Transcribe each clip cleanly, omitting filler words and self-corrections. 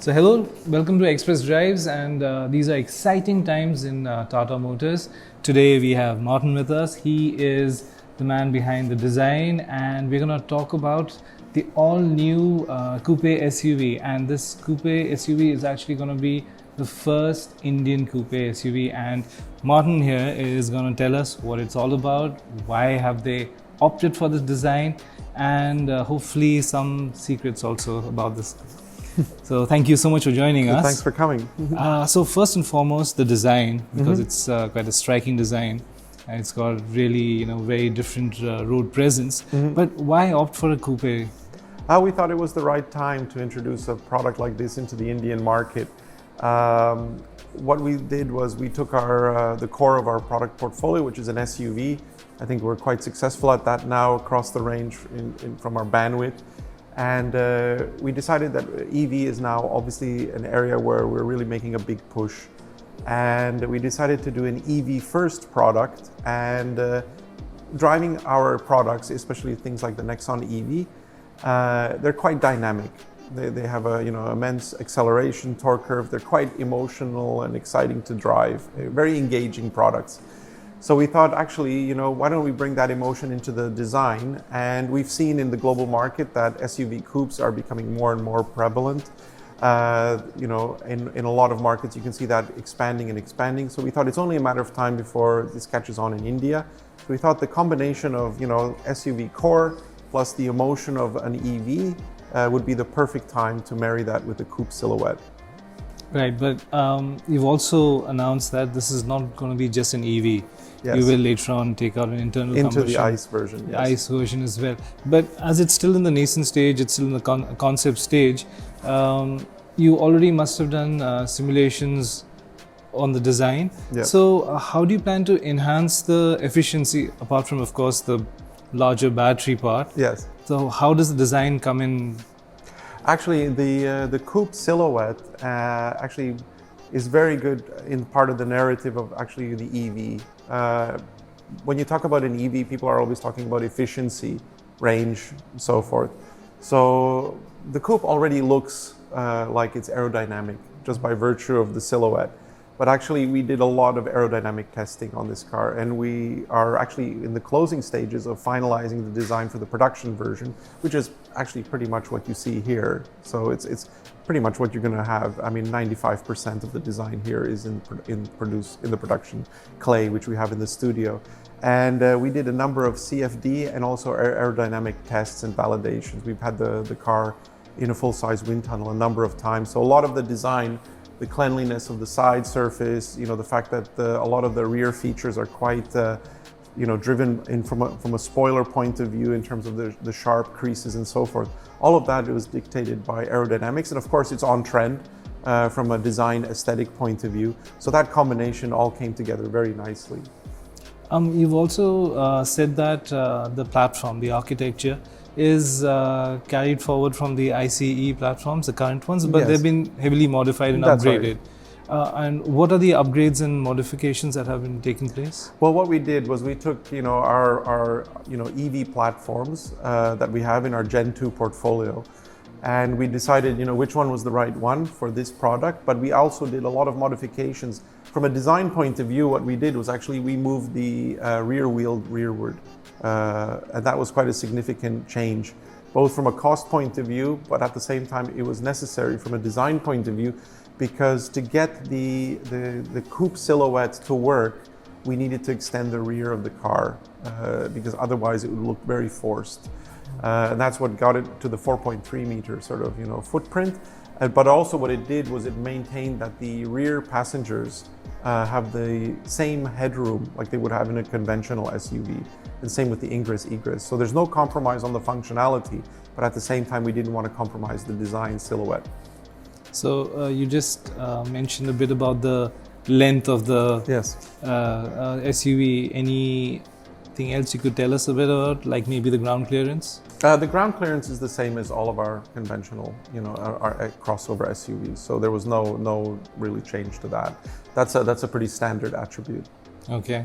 So hello, welcome to Express Drives, and these are exciting times in Tata Motors. Today we have Martin with us. He is the man behind the design, and we're going to talk about the all-new coupe SUV. And this coupe SUV is actually going to be the first Indian coupe SUV, and Martin here is going to tell us what it's all about, why have they opted for this design, and hopefully some secrets also about this. So thank you so much for joining us. Thanks for coming. So first and foremost, the design, because it's quite a striking design. And it's got really, very different road presence. But why opt for a coupe? We thought it was the right time to introduce a product like this into the Indian market. What we did was we took the core of our product portfolio, which is an SUV. I think we're quite successful at that now across the range from our bandwidth. And we decided that EV is now obviously an area where we're really making a big push. And we decided to do an EV first product, and driving our products, especially things like the Nexon EV, they're quite dynamic. They have immense acceleration, torque curve. They're quite emotional and exciting to drive, very engaging products. So we thought, actually, why don't we bring that emotion into the design? And we've seen in the global market that SUV coupes are becoming more and more prevalent. In a lot of markets, you can see that expanding and expanding. So we thought it's only a matter of time before this catches on in India. So we thought the combination of, SUV core plus the emotion of an EV would be the perfect time to marry that with a coupe silhouette. Right, but you've also announced that this is not going to be just an EV. Yes. You will later on take out an internal into combustion. The ICE version. The ICE version as well. But as it's still in the nascent stage, it's still in the concept stage, you already must have done simulations on the design. Yeah. So how do you plan to enhance the efficiency, apart from, of course, the larger battery part? Yes. So how does the design come in? Actually, the coupe silhouette actually is very good in part of the narrative of actually the EV. When you talk about an EV, people are always talking about efficiency, range, and so forth. So the coupe already looks like it's aerodynamic just by virtue of the silhouette. But actually, we did a lot of aerodynamic testing on this car, and we are actually in the closing stages of finalizing the design for the production version, which is actually pretty much what you see here. So it's pretty much what you're going to have. I mean, 95% of the design here is in the production clay, which we have in the studio. And we did a number of CFD and also aerodynamic tests and validations. We've had the car in a full-size wind tunnel a number of times. So a lot of the design, the cleanliness of the side surface, the fact that a lot of the rear features are quite, driven in from a spoiler point of view in terms of the sharp creases and so forth. All of that was dictated by aerodynamics, and of course it's on trend from a design aesthetic point of view. So that combination all came together very nicely. You've also said that the platform, the architecture, is carried forward from the ICE platforms, the current ones, but Yes. They've been heavily modified and That's upgraded. right. And what are the upgrades and modifications that have been taking place? Well, what we did was we took, our EV platforms that we have in our Gen 2 portfolio, and we decided, which one was the right one for this product. But we also did a lot of modifications. From a design point of view, what we did was actually we moved the rear wheel rearward. And that was quite a significant change, both from a cost point of view, but at the same time, it was necessary from a design point of view, because to get the coupe silhouette to work, we needed to extend the rear of the car, because otherwise it would look very forced. And that's what got it to the 4.3 meter sort of, footprint. But also what it did was it maintained that the rear passengers have the same headroom like they would have in a conventional SUV, and same with the ingress-egress. So there's no compromise on the functionality, but at the same time, we didn't want to compromise the design silhouette. So you just mentioned a bit about the length of the Yes. SUV. Anything else you could tell us a bit about, like maybe the ground clearance? The ground clearance is the same as all of our conventional, our crossover SUVs. So there was no really change to that. That's a pretty standard attribute. Okay.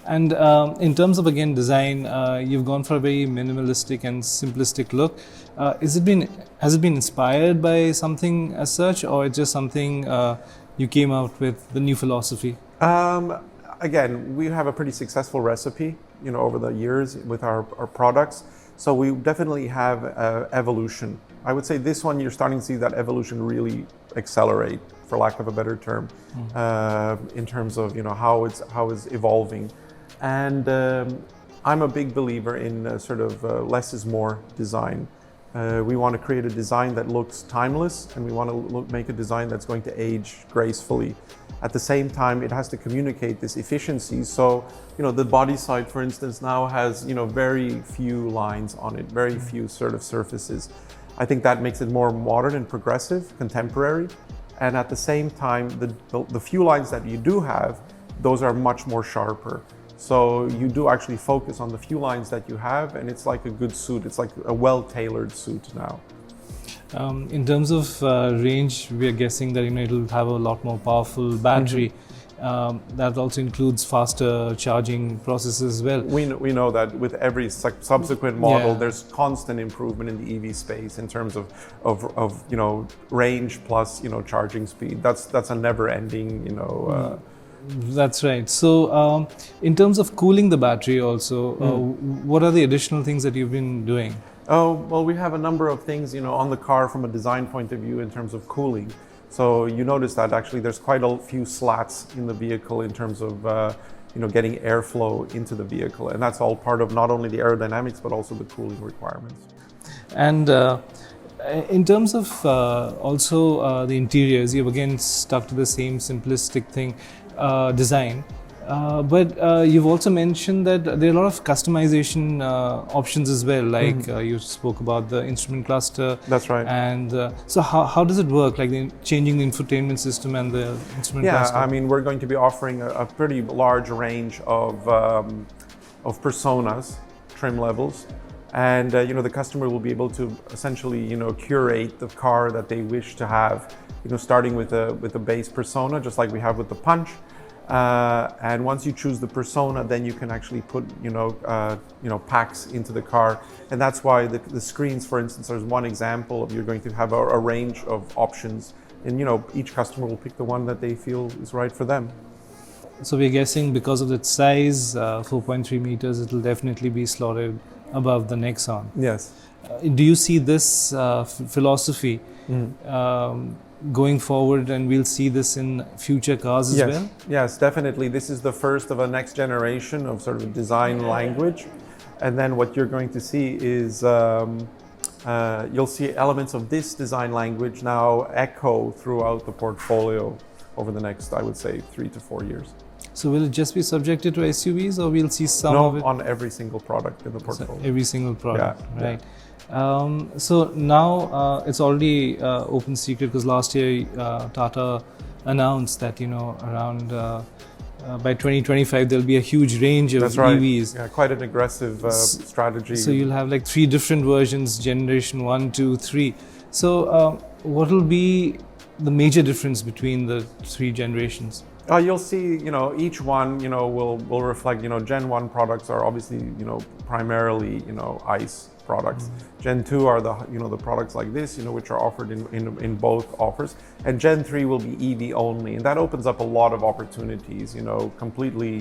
And in terms of again design, you've gone for a very minimalistic and simplistic look. Has it been inspired by something as such, or it's just something you came out with the new philosophy? Again, we have a pretty successful recipe, over the years with our products. So we definitely have evolution. I would say this one, you're starting to see that evolution really accelerate, for lack of a better term, in terms of how it's evolving. And I'm a big believer in sort of less is more design. We want to create a design that looks timeless, and we want to make a design that's going to age gracefully. At the same time, it has to communicate this efficiency. So, the body side, for instance, now has, very few lines on it, very few sort of surfaces. I think that makes it more modern and progressive, contemporary. And at the same time, the few lines that you do have, those are much more sharper. So you do actually focus on the few lines that you have, and it's like a good suit. It's like a well-tailored suit now. In terms of range, we are guessing that it'll have a lot more powerful battery. That also includes faster charging processes as well. We know that with every subsequent model, there's constant improvement in the EV space in terms of range plus charging speed. That's a never-ending That's right. So, in terms of cooling the battery also, what are the additional things that you've been doing? Oh, well, we have a number of things, on the car from a design point of view in terms of cooling. So you notice that actually there's quite a few slats in the vehicle in terms of, getting airflow into the vehicle. And that's all part of not only the aerodynamics, but also the cooling requirements. And in terms of also the interiors, you've again stuck to the same simplistic design. But you've also mentioned that there are a lot of customization options as well, like you spoke about the instrument cluster. That's right. And so how does it work, like changing the infotainment system and the instrument cluster? Yeah, I mean, we're going to be offering a pretty large range of personas, trim levels. And the customer will be able to essentially curate the car that they wish to have, starting with a base persona, just like we have with the Punch. And once you choose the persona, then you can actually put packs into the car, and that's why the screens, for instance, there's one example of you're going to have a range of options, and each customer will pick the one that they feel is right for them. So we're guessing because of its size, 4.3 meters, it will definitely be slotted above the Nexon. Yes. Do you see this philosophy going forward, and we'll see this in future cars as well? Yes, definitely. This is the first of a next generation of sort of design language. And then what you're going to see is you'll see elements of this design language now echo throughout the portfolio over the next, I would say, 3 to 4 years. So will it just be subjected to SUVs, or we'll see some of it? No, on every single product in the portfolio. So every single product, right? Yeah. So now it's already open secret, because last year Tata announced that around by 2025 there'll be a huge range of EVs. Yeah, quite an aggressive strategy. So you'll have like 3 different versions, generation 1, 2, 3. So what will be the major difference between the 3 generations? You'll see, each one, will reflect, Gen 1 products are obviously, primarily, ICE products. Gen 2 are the products like this, which are offered in both offers. And Gen 3 will be EV only. And that opens up a lot of opportunities, completely,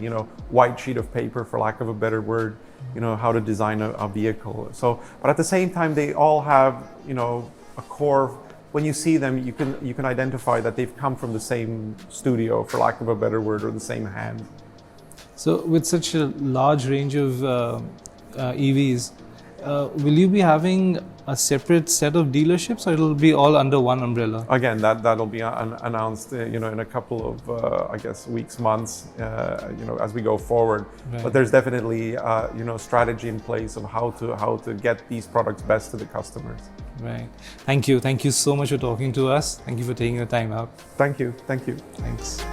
white sheet of paper, for lack of a better word, how to design a vehicle. So, but at the same time, they all have, a core. When you see them, you can identify that they've come from the same studio, for lack of a better word, or the same hand. So with such a large range of EVs, will you be having a separate set of dealerships, or it'll be all under one umbrella? Again, that'll be announced, in a couple of, I guess, weeks, months, as we go forward. Right. But there's definitely, strategy in place of how to get these products best to the customers. Right. Thank you so much for talking to us. Thank you for taking the time out. Thank you. Thanks.